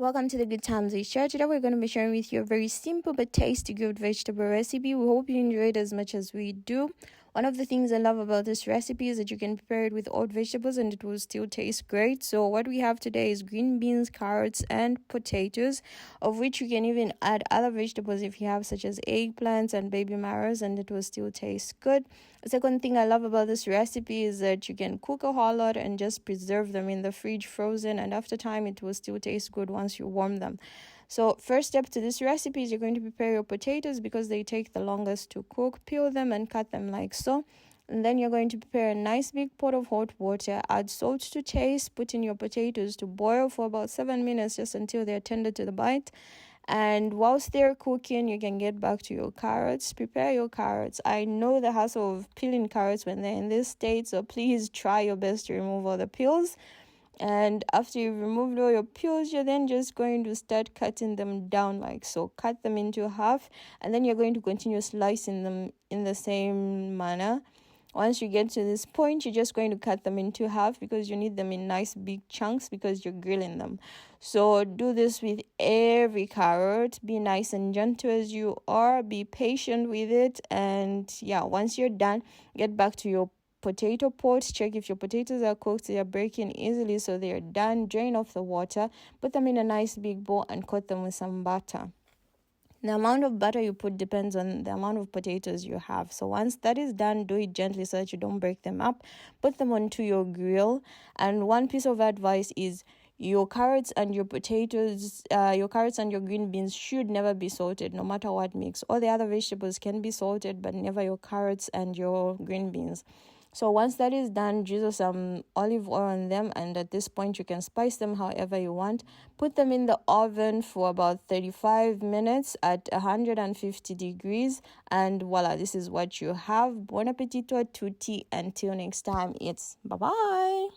Welcome to the Good Times We Share. Today we're going to be sharing with you a very simple but tasty grilled vegetable recipe. We hope you enjoy it as much as we do. One of the things I love about this recipe is that you can prepare it with old vegetables and it will still taste great. So what we have today is green beans, carrots, and potatoes, of which you can even add other vegetables if you have, such as eggplants and baby marrows, and it will still taste good. The second thing I love about this recipe is that you can cook a whole lot and just preserve them in the fridge frozen, and after time it will still taste good once you warm them. So first step to this recipe is you're going to prepare your potatoes because they take the longest to cook. Peel them and cut them like so. And then you're going to prepare a nice big pot of hot water. Add salt to taste. Put in your potatoes to boil for about 7 minutes, just until they're tender to the bite. And whilst they're cooking, you can get back to your carrots. Prepare your carrots. I know the hassle of peeling carrots when they're in this state, so please try your best to remove all the peels. And after you've removed all your peels, you're then just going to start cutting them down like so. Cut them into half, and then you're going to continue slicing them in the same manner. Once you get to this point, you're just going to cut them into half because you need them in nice big chunks because you're grilling them. So do this with every carrot. Be nice and gentle as you are. Be patient with it. And yeah, once you're done, get back to your potato pot. Check if your potatoes are cooked. They are breaking easily, so they are done. Drain off the water. Put them in a nice big bowl and coat them with some butter. The amount of butter you put depends on the amount of potatoes you have. So once that is done, do it gently so that you don't break them up. Put them onto your grill. And one piece of advice is your carrots and your potatoes, your carrots and your green beans should never be salted, no matter what mix. All the other vegetables can be salted, but never your carrots and your green beans. So once that is done, drizzle some olive oil on them, and at this point you can spice them however you want. Put them in the oven for about 35 minutes at 150 degrees, and voila, this is what you have. Buon appetito, tutti. Until next time, it's bye-bye.